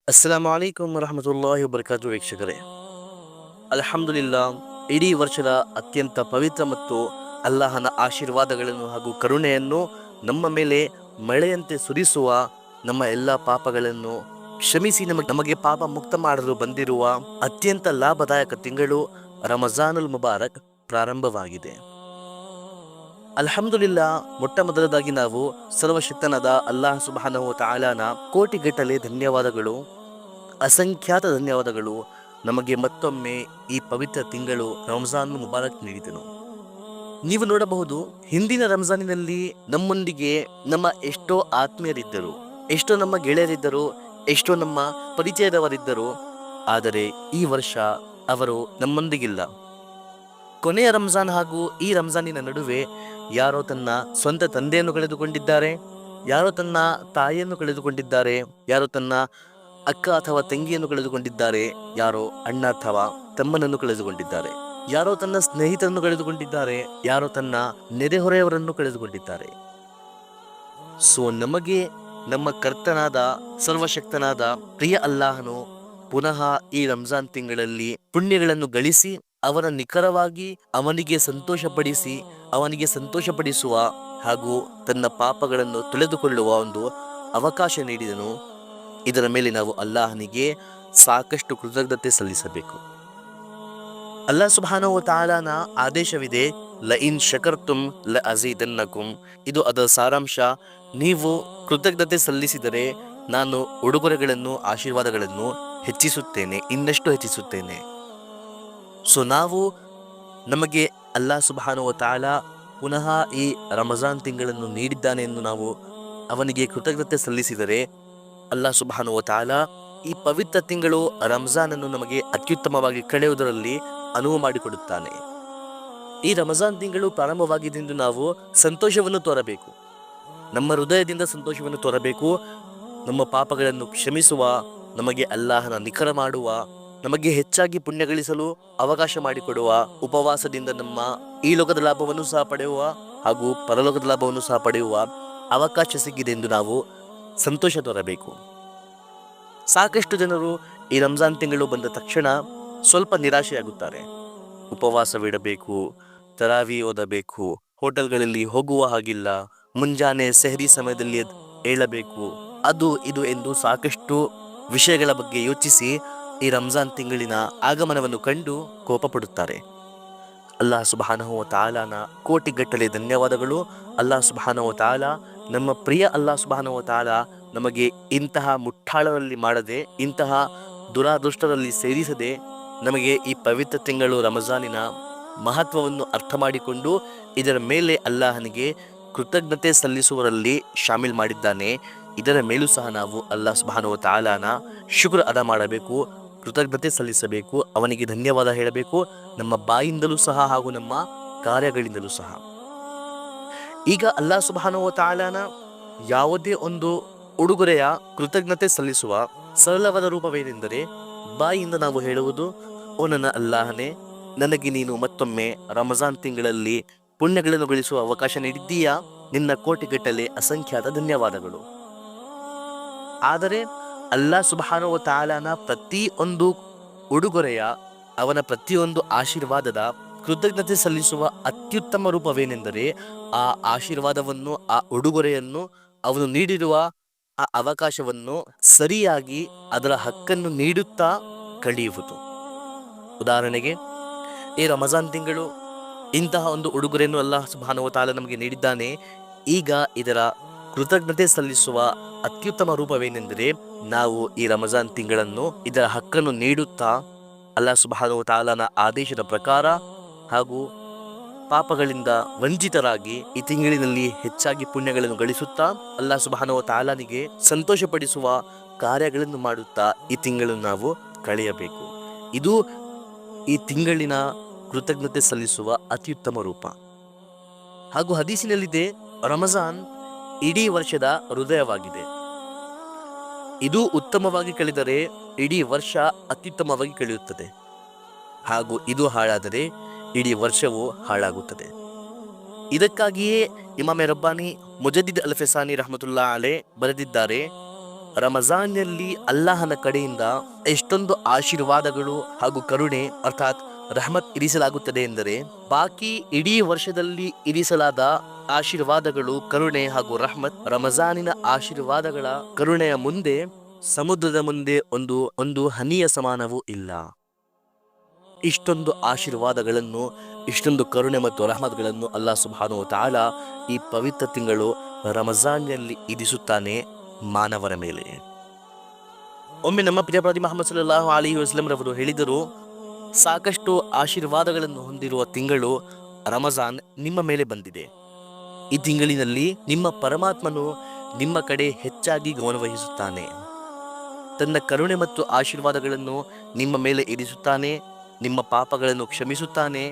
ಅಸ್ಸಲಾಮು ಅಲೈಕುಂ ವರಹಮತುಲ್ಲಾಹಿ ವಬರಕಾತು ವೀಕ್ಷಕರೇ, ಅಲ್ಹಮ್ದುಲಿಲ್ಲಾ, ಇಡೀ ವರ್ಷದ ಅತ್ಯಂತ ಪವಿತ್ರ ಮತ್ತು ಅಲ್ಲಾಹನ ಆಶೀರ್ವಾದಗಳನ್ನು ಹಾಗೂ ಕರುಣೆಯನ್ನು ನಮ್ಮ ಮೇಲೆ ಮಳೆಯಂತೆ ಸುರಿಸುವ, ನಮ್ಮ ಎಲ್ಲ ಪಾಪಗಳನ್ನು ಕ್ಷಮಿಸಿ ನಮಗೆ ಪಾಪ ಮುಕ್ತ ಮಾಡಲು ಬಂದಿರುವ ಅತ್ಯಂತ ಲಾಭದಾಯಕ ತಿಂಗಳು ರಮಜಾನುಲ್ ಮುಬಾರಕ್ ಪ್ರಾರಂಭವಾಗಿದೆ. ಅಲ್ಹಮ್ದುಲಿಲ್ಲಾ, ಮೊಟ್ಟ ಮೊದಲದಾಗಿ ನಾವು ಸರ್ವಶಕ್ತನಾದ ಅಲ್ಲಾಹ್ ಸುಬ್ಹಾನಹು ವ ತಆಲಾನ ಕೋಟಿಗಟ್ಟಲೆ ಧನ್ಯವಾದಗಳು, ಅಸಂಖ್ಯಾತ ಧನ್ಯವಾದಗಳು. ನಮಗೆ ಮತ್ತೊಮ್ಮೆ ಈ ಪವಿತ್ರ ತಿಂಗಳು ರಂಜಾನ್ ಮುಬಾರಕ್ ನೀಡಿದನು. ನೀವು ನೋಡಬಹುದು, ಹಿಂದಿನ ರಂಜಾನಿನಲ್ಲಿ ನಮ್ಮೊಂದಿಗೆ ನಮ್ಮ ಎಷ್ಟೋ ಆತ್ಮೀಯರಿದ್ದರು, ಎಷ್ಟೋ ನಮ್ಮ ಗೆಳೆಯರಿದ್ದರು, ಎಷ್ಟೋ ನಮ್ಮ ಪರಿಚಯದವರಿದ್ದರು. ಆದರೆ ಈ ವರ್ಷ ಅವರು ನಮ್ಮೊಂದಿಗಿಲ್ಲ. ಕೊನೆಯ ರಂಜಾನ್ ಹಾಗೂ ಈ ರಂಜಾನಿನ ನಡುವೆ ಯಾರೋ ತನ್ನ ಸ್ವಂತ ತಂದೆಯನ್ನು ಕಳೆದುಕೊಂಡಿದ್ದಾರೆ, ಯಾರೋ ತನ್ನ ತಾಯಿಯನ್ನು ಕಳೆದುಕೊಂಡಿದ್ದಾರೆ, ಯಾರೋ ತನ್ನ ಅಕ್ಕ ಅಥವಾ ತಂಗಿಯನ್ನು ಕಳೆದುಕೊಂಡಿದ್ದಾರೆ, ಯಾರೋ ಅಣ್ಣ ಅಥವಾ ತಮ್ಮನನ್ನು ಕಳೆದುಕೊಂಡಿದ್ದಾರೆ, ಯಾರೋ ತನ್ನ ಸ್ನೇಹಿತರನ್ನು ಕಳೆದುಕೊಂಡಿದ್ದಾರೆ, ಯಾರೋ ತನ್ನ ನೆರೆಹೊರೆಯವರನ್ನು ಕಳೆದುಕೊಂಡಿದ್ದಾರೆ. ಸೊ ನಮಗೆ ನಮ್ಮ ಕರ್ತನಾದ ಸರ್ವಶಕ್ತನಾದ ಪ್ರಿಯ ಅಲ್ಲಾಹನು ಪುನಃ ಈ ರಂಜಾನ್ ತಿಂಗಳಲ್ಲಿ ಪುಣ್ಯಗಳನ್ನು ಗಳಿಸಿ ಅವರ ನಿಖರವಾಗಿ ಅವನಿಗೆ ಸಂತೋಷಪಡಿಸುವ ಹಾಗೂ ತನ್ನ ಪಾಪಗಳನ್ನು ತೊಳೆದುಕೊಳ್ಳುವ ಒಂದು ಅವಕಾಶ ನೀಡಿದನು. ಇದರ ಮೇಲೆ ನಾವು ಅಲ್ಲಾಹನಿಗೆ ಸಾಕಷ್ಟು ಕೃತಜ್ಞತೆ ಸಲ್ಲಿಸಬೇಕು. ಅಲ್ಲಾಹ್ ಸುಬ್ಹಾನಹು ವ ತಆಲಾನ ಆದೇಶವಿದೆ, ಲಇನ್ ಶಕರ್ತುಂ ಲಅಜೀದನ್ನಕುಂ. ಇದು ಅದರ ಸಾರಾಂಶ. ನೀವು ಕೃತಜ್ಞತೆ ಸಲ್ಲಿಸಿದರೆ ನಾನು ಉಡುಗೊರೆಗಳನ್ನು, ಆಶೀರ್ವಾದಗಳನ್ನು ಹೆಚ್ಚಿಸುತ್ತೇನೆ, ಇನ್ನಷ್ಟು ಹೆಚ್ಚಿಸುತ್ತೇನೆ. ಸೊ ನಮಗೆ ಅಲ್ಲಾಹ್ ಸುಬ್ಹಾನಹು ವ ತಆಲಾ ಪುನಃ ಈ ರಮಜಾನ್ ತಿಂಗಳನ್ನು ನೀಡಿದ್ದಾನೆ ಎಂದು ನಾವು ಅವನಿಗೆ ಕೃತಜ್ಞತೆ ಸಲ್ಲಿಸಿದರೆ ಅಲ್ಲಾಹ್ ಸುಬ್ಹಾನಹು ವ ತಆಲಾ ಈ ಪವಿತ್ರ ತಿಂಗಳು ರಂಜಾನ್ ಅನ್ನು ನಮಗೆ ಅತ್ಯುತ್ತಮವಾಗಿ ಕಳೆಯುವುದರಲ್ಲಿ ಅನುವು ಮಾಡಿಕೊಡುತ್ತಾನೆ. ಈ ರಮಜಾನ್ ತಿಂಗಳು ಪ್ರಾರಂಭವಾಗಿದ್ದೆಂದು ನಾವು ಸಂತೋಷವನ್ನು ತೋರಬೇಕು, ನಮ್ಮ ಹೃದಯದಿಂದ ಸಂತೋಷವನ್ನು ತೋರಬೇಕು. ನಮ್ಮ ಪಾಪಗಳನ್ನು ಕ್ಷಮಿಸುವ, ನಮಗೆ ಅಲ್ಲಾಹನ ನಿಖರ ಮಾಡುವ, ನಮಗೆ ಹೆಚ್ಚಾಗಿ ಪುಣ್ಯ ಗಳಿಸಲು ಅವಕಾಶ ಮಾಡಿಕೊಡುವ, ಉಪವಾಸದಿಂದ ನಮ್ಮ ಈ ಲೋಕದ ಲಾಭವನ್ನು ಸಹ ಪಡೆಯುವ ಹಾಗೂ ಪರಲೋಕದ ಲಾಭವನ್ನು ಸಹ ಪಡೆಯುವ ಅವಕಾಶ ಸಿಕ್ಕಿದೆ ಎಂದು ನಾವು ಸಂತೋಷ ತೋರಬೇಕು. ಸಾಕಷ್ಟು ಜನರು ಈ ರಂಜಾನ್ ತಿಂಗಳು ಬಂದ ತಕ್ಷಣ ಸ್ವಲ್ಪ ನಿರಾಶೆಯಾಗುತ್ತಾರೆ. ಉಪವಾಸವಿಡಬೇಕು, ತರಾವಿ ಓದಬೇಕು, ಹೋಟೆಲ್ಗಳಲ್ಲಿ ಹೋಗುವ ಹಾಗಿಲ್ಲ, ಮುಂಜಾನೆ ಸೆಹರಿ ಸಮಯದಲ್ಲಿ ಏಳಬೇಕು, ಅದು ಇದು ಎಂದು ಸಾಕಷ್ಟು ವಿಷಯಗಳ ಬಗ್ಗೆ ಯೋಚಿಸಿ ಈ ರಂಜಾನ್ ತಿಂಗಳಿನ ಆಗಮನವನ್ನು ಕಂಡು ಕೋಪಪಡುತ್ತಾರೆ. ಅಲ್ಲಾಹ್ ಸುಬ್ಹಾನಹು ವ ತಆಲಾನ ಕೋಟಿಗಟ್ಟಲೆ ಧನ್ಯವಾದಗಳು. ಅಲ್ಲಾಹ್ ಸುಬ್ಹಾನಹು ವ ತಆಲಾ, ನಮ್ಮ ಪ್ರಿಯ ಅಲ್ಲಾಹ್ ಸುಬ್ಹಾನಹು ವ ತಆಲಾ ನಮಗೆ ಇಂತಹ ಮುಟ್ಟಾಳರಲ್ಲಿ ಮಾಡದೆ, ಇಂತಹ ದುರಾದೃಷ್ಟದಲ್ಲಿ ಸೇರಿಸದೆ, ನಮಗೆ ಈ ಪವಿತ್ರ ತಿಂಗಳು ರಮಜಾನಿನ ಮಹತ್ವವನ್ನು ಅರ್ಥ ಮಾಡಿಕೊಂಡು ಇದರ ಮೇಲೆ ಅಲ್ಲಾಹನಿಗೆ ಕೃತಜ್ಞತೆ ಸಲ್ಲಿಸುವರಲ್ಲಿ ಶಾಮೀಲ್ ಮಾಡಿದ್ದಾನೆ. ಇದರ ಮೇಲೂ ಸಹ ನಾವು ಅಲ್ಲಾಹ್ ಸುಬ್ಹಾನಹು ವ ತಆಲಾನ ಶುಕ್ರ್ ಅದ ಮಾಡಬೇಕು, ಕೃತಜ್ಞತೆ ಸಲ್ಲಿಸಬೇಕು, ಅವನಿಗೆ ಧನ್ಯವಾದ ಹೇಳಬೇಕು, ನಮ್ಮ ಬಾಯಿಂದಲೂ ಸಹ ಹಾಗೂ ನಮ್ಮ ಕಾರ್ಯಗಳಿಂದಲೂ ಸಹ. ಈಗ ಅಲ್ಲಾಹ್ ಸುಬ್ಹಾನಹು ವ ತಆಲಾನ ಯಾವುದೇ ಒಂದು ಉಡುಗೊರೆಯ ಕೃತಜ್ಞತೆ ಸಲ್ಲಿಸುವ ಸರಳವಾದ ರೂಪವೇನೆಂದರೆ, ಬಾಯಿಂದ ನಾವು ಹೇಳುವುದು, ಓ ನನ್ನ ಅಲ್ಲಾಹನೇ, ನನಗೆ ನೀನು ಮತ್ತೊಮ್ಮೆ ರಮಜಾನ್ ತಿಂಗಳಲ್ಲಿ ಪುಣ್ಯಗಳನ್ನು ಗಳಿಸುವ ಅವಕಾಶ ನೀಡಿದ್ದೀಯಾ, ನಿನ್ನ ಕೋಟಿಗಟ್ಟಲೆ ಅಸಂಖ್ಯಾತ ಧನ್ಯವಾದಗಳು. ಆದರೆ ಅಲ್ಲಾಹ್ ಸುಬ್ಹಾನಹು ವ ತಆಲಾನ ಪ್ರತಿಯೊಂದು ಉಡುಗೊರೆಯ, ಅವನ ಪ್ರತಿಯೊಂದು ಆಶೀರ್ವಾದದ ಕೃತಜ್ಞತೆ ಸಲ್ಲಿಸುವ ಅತ್ಯುತ್ತಮ ರೂಪವೇನೆಂದರೆ, ಆ ಆಶೀರ್ವಾದವನ್ನು, ಆ ಉಡುಗೊರೆಯನ್ನು, ಅವನು ನೀಡಿರುವ ಆ ಅವಕಾಶವನ್ನು ಸರಿಯಾಗಿ ಅದರ ಹಕ್ಕನ್ನು ನೀಡುತ್ತಾ ಕಳೆಯುವುದು. ಉದಾಹರಣೆಗೆ, ಈ ರಮಜಾನ್ ತಿಂಗಳು ಇಂತಹ ಒಂದು ಉಡುಗೊರೆಯನ್ನು ಅಲ್ಲಾಹ್ ಸುಬ್ಹಾನಹು ವ ತಆಲಾ ನಮಗೆ ನೀಡಿದ್ದಾನೆ. ಈಗ ಇದರ ಕೃತಜ್ಞತೆ ಸಲ್ಲಿಸುವ ಅತ್ಯುತ್ತಮ ರೂಪವೇನೆಂದರೆ, ನಾವು ಈ ರಮಜಾನ್ ತಿಂಗಳನ್ನು, ಇದರ ಹಕ್ಕನ್ನು ನೀಡುತ್ತಾ ಅಲ್ಲಾಹ್ ಸುಬ್ಹಾನಹು ವ ತಆಲಾನ ಆದೇಶದ ಪ್ರಕಾರ ಹಾಗೂ ಪಾಪಗಳಿಂದ ವಂಚಿತರಾಗಿ ಈ ತಿಂಗಳಿನಲ್ಲಿ ಹೆಚ್ಚಾಗಿ ಪುಣ್ಯಗಳನ್ನು ಗಳಿಸುತ್ತಾ ಅಲ್ಲಾಹ್ ಸುಬ್ಹಾನಹು ವ ತಆಲಾನಿಗೆ ಸಂತೋಷಪಡಿಸುವ ಕಾರ್ಯಗಳನ್ನು ಮಾಡುತ್ತಾ ಈ ತಿಂಗಳನ್ನು ನಾವು ಕಳೆಯಬೇಕು. ಇದು ಈ ತಿಂಗಳಿನ ಕೃತಜ್ಞತೆ ಸಲ್ಲಿಸುವ ಅತ್ಯುತ್ತಮ ರೂಪ. ಹಾಗೂ ಹದೀಸಿನಲ್ಲಿದೆ, ರಮಜಾನ್ ಇಡೀ ವರ್ಷದ ಹೃದಯವಾಗಿದೆ. ಇದು ಉತ್ತಮವಾಗಿ ಕಳೆದರೆ ಇಡೀ ವರ್ಷ ಅತ್ಯುತ್ತಮವಾಗಿ ಕಳೆಯುತ್ತದೆ, ಹಾಗೂ ಇದು ಹಾಳಾದರೆ ಇಡೀ ವರ್ಷವು ಹಾಳಾಗುತ್ತದೆ. ಇದಕ್ಕಾಗಿಯೇ ಇಮಾಮೆ ರಬ್ಬಾನಿ ಮುಜದ್ದಿದ್ ಅಲ್ ಫೆಸಾನಿ ರಹಮತುಲ್ಲಾ ಅಲೇ ಬರೆದಿದ್ದಾರೆ, ರಮಜಾನ್ನಲ್ಲಿ ಅಲ್ಲಾಹನ ಕಡೆಯಿಂದ ಎಷ್ಟೊಂದು ಆಶೀರ್ವಾದಗಳು ಹಾಗೂ ಕರುಣೆ ಅರ್ಥಾತ್ ರಹಮತ್ ಇರಿಸಲಾಗುತ್ತದೆ ಎಂದರೆ, ಬಾಕಿ ಇಡೀ ವರ್ಷದಲ್ಲಿ ಇರಿಸಲಾದ ಆಶೀರ್ವಾದಗಳು, ಕರುಣೆ ಹಾಗೂ ರಹಮತ್ ರಮಜಾನಿನ ಆಶೀರ್ವಾದಗಳ ಕರುಣೆಯ ಮುಂದೆ, ಸಮುದ್ರದ ಮುಂದೆ ಒಂದು ಹನಿಯ ಸಮಾನವೂ ಇಲ್ಲ. ಇಷ್ಟೊಂದು ಆಶೀರ್ವಾದಗಳನ್ನು, ಇಷ್ಟೊಂದು ಕರುಣೆ ಮತ್ತು ರಹಮತ್ಗಳನ್ನು ಅಲ್ಲಾಹ್ ಸುಬ್ಹಾನಹು ವ ತಆಲಾ ಈ ಪವಿತ್ರ ತಿಂಗಳು ರಮಜಾನ್ನಲ್ಲಿ ಇರಿಸುತ್ತಾನೆ ಮಾನವರ ಮೇಲೆ. ಒಮ್ಮೆ ನಮ್ಮ ಪ್ರಿಯ ಪ್ರವಾದಿ ಮುಹಮ್ಮದ್ ಸಲ್ಲಲ್ಲಾಹು ಅಲೈಹಿ ವಸಲ್ಲಂ ರವರು ಹೇಳಿದರು, ಸಾಕಷ್ಟು ಆಶೀರ್ವಾದಗಳನ್ನು ಹೊಂದಿರುವ ತಿಂಗಳು ರಮಜಾನ್ ನಿಮ್ಮ ಮೇಲೆ ಬಂದಿದೆ. ಈ ತಿಂಗಳಿನಲ್ಲಿ ನಿಮ್ಮ ಪರಮಾತ್ಮನು ನಿಮ್ಮ ಕಡೆ ಹೆಚ್ಚಾಗಿ ಗಮನವಹಿಸುತ್ತಾನೆ. ತನ್ನ ಕರುಣೆ ಮತ್ತು ಆಶೀರ್ವಾದಗಳನ್ನು ನಿಮ್ಮ ಮೇಲೆ ಇರಿಸುತ್ತಾನೆ, ನಿಮ್ಮ ಪಾಪಗಳನ್ನು ಕ್ಷಮಿಸುತ್ತಾನೆ,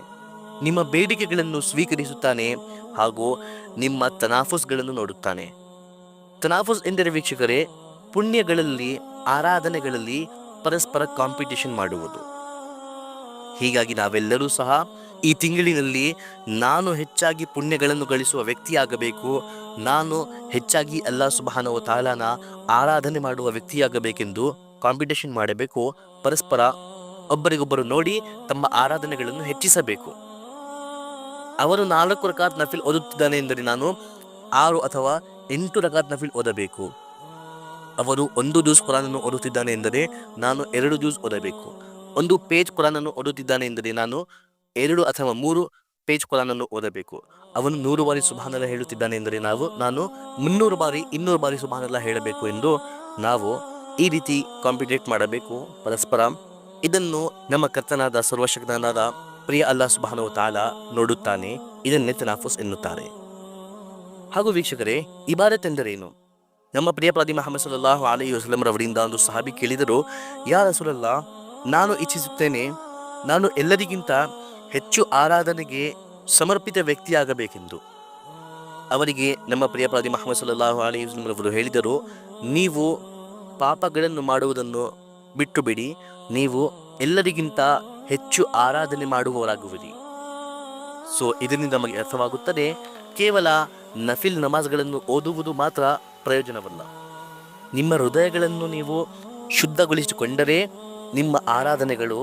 ನಿಮ್ಮ ಬೇಡಿಕೆಗಳನ್ನು ಸ್ವೀಕರಿಸುತ್ತಾನೆ ಹಾಗೂ ನಿಮ್ಮ ತನಾಫುಸ್ಗಳನ್ನು ನೋಡುತ್ತಾನೆ. ತನಾಫುಸ್ ಎಂದರೆ ವೀಕ್ಷಕರೇ, ಪುಣ್ಯಗಳಲ್ಲಿ, ಆರಾಧನೆಗಳಲ್ಲಿ ಪರಸ್ಪರ ಕಾಂಪಿಟೇಷನ್ ಮಾಡುವುದು. ಹೀಗಾಗಿ ನಾವೆಲ್ಲರೂ ಸಹ ಈ ತಿಂಗಳಿನಲ್ಲಿ ನಾನು ಹೆಚ್ಚಾಗಿ ಪುಣ್ಯಗಳನ್ನು ಗಳಿಸುವ ವ್ಯಕ್ತಿಯಾಗಬೇಕು, ನಾನು ಹೆಚ್ಚಾಗಿ ಅಲ್ಲಾಹ್ ಸುಬ್ಹಾನಹು ವ ತಆಲಾನ ಆರಾಧನೆ ಮಾಡುವ ವ್ಯಕ್ತಿಯಾಗಬೇಕೆಂದು ಕಾಂಪಿಟೇಷನ್ ಮಾಡಬೇಕು. ಪರಸ್ಪರ ಒಬ್ಬರಿಗೊಬ್ಬರು ನೋಡಿ ತಮ್ಮ ಆರಾಧನೆಗಳನ್ನು ಹೆಚ್ಚಿಸಬೇಕು. ಅವನು 4 ರಕಾತ್ ನಫಿಲ್ ಓದುತ್ತಿದ್ದಾನೆ ಎಂದರೆ ನಾನು 6 ಅಥವಾ 8 ರಕಾತ್ ನಫಿಲ್ ಓದಬೇಕು. ಅವರು 1 ಜೂಸ್ ಕುರಾನನ್ನು ಓದುತ್ತಿದ್ದಾನೆ ಎಂದರೆ ನಾನು 2 ಜೂಸ್ ಓದಬೇಕು. 1 ಪೇಜ್ ಕುರಾನನ್ನು ಓದುತ್ತಿದ್ದಾನೆ ಎಂದರೆ ನಾನು 2 ಅಥವಾ 3 ಪೇಜ್ ಕುರಾನನ್ನು ಓದಬೇಕು. ಅವನು 100 ಬಾರಿ ಸುಬ್ಹಾನಲ್ಲಾಹ್ ಹೇಳುತ್ತಿದ್ದಾನೆ ಎಂದರೆ ನಾನು 300 ಬಾರಿ 200 ಬಾರಿ ಸುಬ್ಹಾನಲ್ಲಾಹ್ ಹೇಳಬೇಕು ಎಂದು ನಾವು ಈ ರೀತಿ ಕಾಂಪಿಟೇಟ್ ಮಾಡಬೇಕು ಪರಸ್ಪರ. ಇದನ್ನು ನಮ್ಮ ಕರ್ತನಾದ ಸರ್ವಶಕ್ತನಾದ ಪ್ರಿಯ ಅಲ್ಲಾಹ್ ಸುಬ್ಹಾನಹು ವ ತಆಲಾ ನೋಡುತ್ತಾನೆ. ಇದನ್ನೇ ತನಾಫುಸ್ ಎನ್ನುತ್ತಾರೆ. ಹಾಗೂ ವೀಕ್ಷಕರೇ, ಇಬಾದತ್ ಎಂದರೇನು? ನಮ್ಮ ಪ್ರಿಯ ಪ್ರವಾದಿ ಮುಹಮ್ಮದ್ ಸಲ್ಲಲ್ಲಾಹು ಅಲೈಹಿ ವಸಲ್ಲಂ ರವರಿಂದ ಒಂದು ಸಹಾಬಿ ಕೇಳಿದರು, ಯಾ ರಸೂಲಲ್ಲಾಹ್, ನಾನು ಇಚ್ಛಿಸುತ್ತೇನೆ ನಾನು ಎಲ್ಲರಿಗಿಂತ ಹೆಚ್ಚು ಆರಾಧನೆಗೆ ಸಮರ್ಪಿತ ವ್ಯಕ್ತಿಯಾಗಬೇಕೆಂದು. ಅವರಿಗೆ ನಮ್ಮ ಪ್ರಿಯ ಪ್ರವಾದಿ ಮುಹಮ್ಮದ್ ಸಲ್ಲಲ್ಲಾಹು ಅಲೈಹಿ ವಸಲ್ಲಂ ರವರು ಹೇಳಿದರು, ನೀವು ಪಾಪಗಳನ್ನು ಮಾಡುವುದನ್ನು ಬಿಟ್ಟು ಬಿಡಿ, ನೀವು ಎಲ್ಲರಿಗಿಂತ ಹೆಚ್ಚು ಆರಾಧನೆ ಮಾಡುವವರಾಗುವಿರಿ. ಸೊ ಇದರಿಂದ ನಮಗೆ ಅರ್ಥವಾಗುತ್ತದೆ, ಕೇವಲ ನಫಿಲ್ ನಮಾಜ್ಗಳನ್ನು ಓದುವುದು ಮಾತ್ರ ಪ್ರಯೋಜನವಲ್ಲ. ನಿಮ್ಮ ಹೃದಯಗಳನ್ನು ನೀವು ಶುದ್ಧಗೊಳಿಸಿಕೊಂಡರೆ ನಿಮ್ಮ ಆರಾಧನೆಗಳು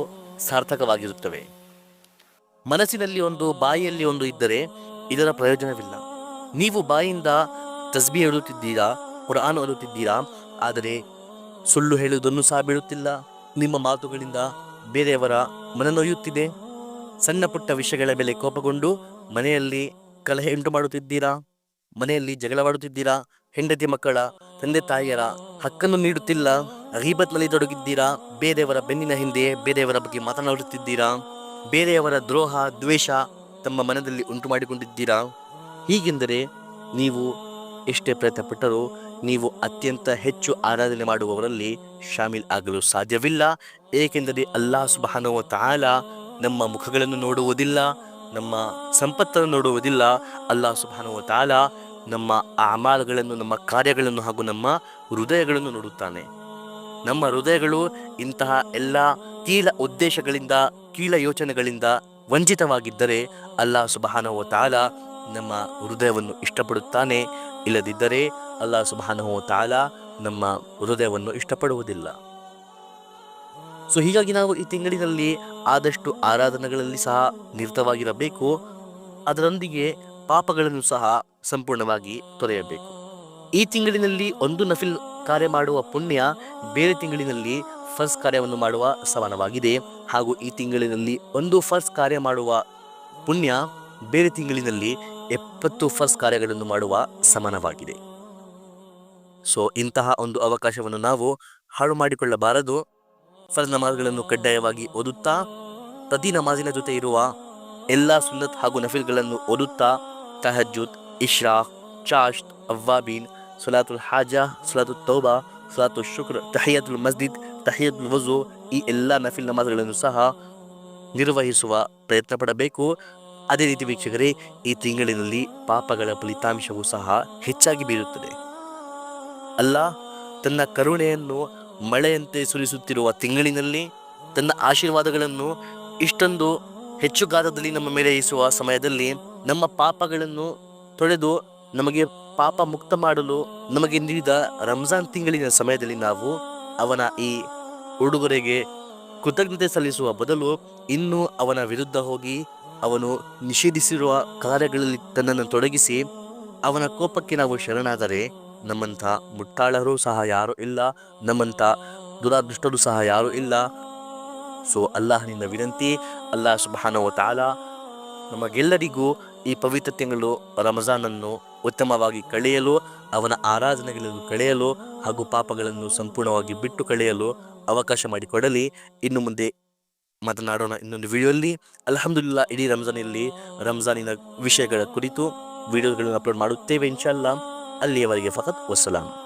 ಸಾರ್ಥಕವಾಗಿರುತ್ತವೆ. ಮನಸ್ಸಿನಲ್ಲಿ ಒಂದು, ಬಾಯಿಯಲ್ಲಿ ಒಂದು ಇದ್ದರೆ ಇದರ ಪ್ರಯೋಜನವಿಲ್ಲ. ನೀವು ಬಾಯಿಯಿಂದ ತಸ್ಬೀಹ್ ಹೇಳುತ್ತಿದ್ದೀರಾ, ಕುರ್ಆನ್ ಓದುತ್ತಿದ್ದೀರಾ, ಆದರೆ ಸುಳ್ಳು ಹೇಳುವುದನ್ನು ಸಹ ಬಿಡುತ್ತಿಲ್ಲ. ನಿಮ್ಮ ಮಾತುಗಳಿಂದ ಬೇರೆಯವರ ಮನನೊಯ್ಯುತ್ತಿದೆ. ಸಣ್ಣ ಪುಟ್ಟ ವಿಷಯಗಳ ಮೇಲೆ ಕೋಪಗೊಂಡು ಮನೆಯಲ್ಲಿ ಕಲಹ ಉಂಟು ಮಾಡುತ್ತಿದ್ದೀರಾ, ಮನೆಯಲ್ಲಿ ಜಗಳವಾಡುತ್ತಿದ್ದೀರಾ, ಹೆಂಡತಿ ಮಕ್ಕಳ ತಂದೆ ತಾಯಿಯರ ಹಕ್ಕನ್ನು ನೀಡುತ್ತಿಲ್ಲ, ಗೀಬತ್ನಲ್ಲಿ ತೊಡಗಿದ್ದೀರಾ, ಬೇರೆಯವರ ಬೆನ್ನಿನ ಹಿಂದೆ ಬೇರೆಯವರ ಬಗ್ಗೆ ಮಾತನಾಡುತ್ತಿದ್ದೀರಾ, ಬೇರೆಯವರ ದ್ರೋಹ ದ್ವೇಷ ತಮ್ಮ ಮನದಲ್ಲಿ ಉಂಟು ಮಾಡಿಕೊಂಡಿದ್ದೀರಾ. ಹೀಗೆಂದರೆ ನೀವು ಎಷ್ಟೇ ಪ್ರಯತ್ನ ಪಟ್ಟರೂ ನೀವು ಅತ್ಯಂತ ಹೆಚ್ಚು ಆರಾಧನೆ ಮಾಡುವವರಲ್ಲಿ ಶಾಮಿಲ್ ಆಗಲು ಸಾಧ್ಯವಿಲ್ಲ. ಏಕೆಂದರೆ ಅಲ್ಲಾಹ್ ಸುಬ್ಹಾನಹು ವ ತಆಲಾ ನಮ್ಮ ಮುಖಗಳನ್ನು ನೋಡುವುದಿಲ್ಲ, ನಮ್ಮ ಸಂಪತ್ತನ್ನು ನೋಡುವುದಿಲ್ಲ. ಅಲ್ಲಾಹ್ ಸುಬ್ಹಾನಹು ವ ತಆಲಾ ನಮ್ಮ ಅಮಾಲ್ಗಳನ್ನು, ನಮ್ಮ ಕಾರ್ಯಗಳನ್ನು ಹಾಗೂ ನಮ್ಮ ಹೃದಯಗಳನ್ನು ನೋಡುತ್ತಾನೆ. ನಮ್ಮ ಹೃದಯಗಳು ಇಂತಹ ಎಲ್ಲ ಕೀಳ ಉದ್ದೇಶಗಳಿಂದ, ಕೀಳ ಯೋಚನೆಗಳಿಂದ ವಂಚಿತವಾಗಿದ್ದರೆ ಅಲ್ಲಾಹ್ ಸುಬ್ಹಾನಹು ವ ತಆಲಾ ನಮ್ಮ ಹೃದಯವನ್ನು ಇಷ್ಟಪಡುತ್ತಾನೆ. ಇಲ್ಲದಿದ್ದರೆ ಅಲ್ಲಾಹ್ ಸುಬ್ಹಾನಹು ವ ತಆಲಾ ನಮ್ಮ ಹೃದಯವನ್ನು ಇಷ್ಟಪಡುವುದಿಲ್ಲ. ಸೊ ಹೀಗಾಗಿ ನಾವು ಈ ತಿಂಗಳಿನಲ್ಲಿ ಆದಷ್ಟು ಆರಾಧನೆಗಳಲ್ಲಿ ಸಹ ನಿರತವಾಗಿರಬೇಕು. ಅದರೊಂದಿಗೆ ಪಾಪಗಳನ್ನು ಸಹ ಸಂಪೂರ್ಣವಾಗಿ ತೊರೆಯಬೇಕು. ಈ ತಿಂಗಳಿನಲ್ಲಿ ಒಂದು ನಫಿಲ್ ಕಾರ್ಯ ಮಾಡುವ ಪುಣ್ಯ ಬೇರೆ ತಿಂಗಳಿನಲ್ಲಿ ಫರ್ಜ್ ಕಾರ್ಯವನ್ನು ಮಾಡುವ ಸಮಾನವಾಗಿದೆ. ಹಾಗೂ ಈ ತಿಂಗಳಿನಲ್ಲಿ ಒಂದು ಫರ್ಜ್ ಕಾರ್ಯ ಮಾಡುವ ಪುಣ್ಯ ಬೇರೆ ತಿಂಗಳಿನಲ್ಲಿ 70 ಫರ್ಜ್ ಕಾರ್ಯಗಳನ್ನು ಮಾಡುವ ಸಮಾನವಾಗಿದೆ. ಸೊ ಇಂತಹ ಒಂದು ಅವಕಾಶವನ್ನು ನಾವು ಹಾಳು ಮಾಡಿಕೊಳ್ಳಬಾರದು. ಫರ್ಜ್ ನಮಾಜ್ಗಳನ್ನು ಕಡ್ಡಾಯವಾಗಿ ಓದುತ್ತಾ, ಪ್ರತಿ ನಮಾಜಿನ ಜೊತೆ ಇರುವ ಎಲ್ಲ ಸುನ್ನತ್ ಹಾಗೂ ನಫಿಲ್ಗಳನ್ನು ಓದುತ್ತಾ, ತಹಜ್ಜುದ್, ಇಶ್ರಾಕ್, ಚಾಷ್ತ್, ಅವ್ವಾಬೀನ್, ಸಲಾತುಲ್ ಹಾಜಾ, ಸಲಾತುಲ್ ತೌಬಾ, ಸಲಾತುಲ್ ಶುಕ್ರ್, ತಹಿಯತುಲ್ ಮಸ್ಜಿದ್, ತಹಿಯತುಲ್ ವಜು, ಈ ಎಲ್ಲ ನಫಿಲ್ ನಮಾಜ್ಗಳನ್ನು ಸಹ ನಿರ್ವಹಿಸುವ ಪ್ರಯತ್ನ ಪಡಬೇಕು. ಅದೇ ರೀತಿ ವೀಕ್ಷಕರೇ, ಈ ತಿಂಗಳಿನಲ್ಲಿ ಪಾಪಗಳ ಫಲಿತಾಂಶವೂ ಸಹ ಹೆಚ್ಚಾಗಿ ಬೀರುತ್ತದೆ. ಅಲ್ಲಾಹ್ ತನ್ನ ಕರುಣೆಯನ್ನು ಮಳೆಯಂತೆ ಸುರಿಸುತ್ತಿರುವ ತಿಂಗಳಿನಲ್ಲಿ ತನ್ನ ಆಶೀರ್ವಾದಗಳನ್ನು ಇಷ್ಟೊಂದು ಹೆಚ್ಚು ಗಾತ್ರದಲ್ಲಿ ನಮ್ಮ ಮೇಲೆ ಇರಿಸುವ ಸಮಯದಲ್ಲಿ ನಮ್ಮ ಪಾಪಗಳನ್ನು ತೊಳೆದು ನಮಗೆ ಪಾಪ ಮುಕ್ತ ಮಾಡಲು ನಮಗೆ ನೀಡಿದ ರಂಜಾನ್ ತಿಂಗಳಿನ ಸಮಯದಲ್ಲಿ ನಾವು ಅವನ ಈ ಉಡುಗೊರೆಗೆ ಕೃತಜ್ಞತೆ ಸಲ್ಲಿಸುವ ಬದಲು ಇನ್ನೂ ಅವನ ವಿರುದ್ಧ ಹೋಗಿ ಅವನು ನಿಷೇಧಿಸಿರುವ ಕಾರ್ಯಗಳಲ್ಲಿ ತನ್ನನ್ನು ತೊಡಗಿಸಿ ಅವನ ಕೋಪಕ್ಕೆ ನಾವು ಶರಣಾದರೆ ನಮ್ಮಂಥ ಮುಟ್ಟಾಳರು ಸಹ ಯಾರೂ ಇಲ್ಲ, ನಮ್ಮಂಥ ದುರಾದೃಷ್ಟರು ಸಹ ಯಾರೂ ಇಲ್ಲ. ಸೊ ಅಲ್ಲಾಹನಿಂದ ವಿನಂತಿ, ಅಲ್ಲಾಹ್ ಸುಬ್ಹಾನಹು ವ ತಆಲಾ ನಮಗೆಲ್ಲರಿಗೂ ಈ ಪವಿತ್ರ ತಿಂಗಳು ರಮಜಾನನ್ನು ಉತ್ತಮವಾಗಿ ಕಳೆಯಲು, ಅವನ ಆರಾಧನೆಗಳನ್ನು ಕಳೆಯಲು ಹಾಗೂ ಪಾಪಗಳನ್ನು ಸಂಪೂರ್ಣವಾಗಿ ಬಿಟ್ಟು ಕಳೆಯಲು ಅವಕಾಶ ಮಾಡಿಕೊಡಲಿ. ಇನ್ನು ಮುಂದೆ ಮಾತನಾಡೋಣ ಇನ್ನೊಂದು ವಿಡಿಯೋಲ್ಲಿ. ಅಲ್ಹಮ್ದುಲಿಲ್ಲಾ, ಇಡೀ ರಂಜಾನಿನ ವಿಷಯಗಳ ಕುರಿತು ವಿಡಿಯೋಗಳನ್ನು ಅಪ್ಲೋಡ್ ಮಾಡುತ್ತೇವೆ ಇನ್ಶಾ ಅಲ್ಲಾ. ಅಲ್ಲಿಯವರೆಗೆ ಫಕತ್ ವಸ್ಸಲಾಂ.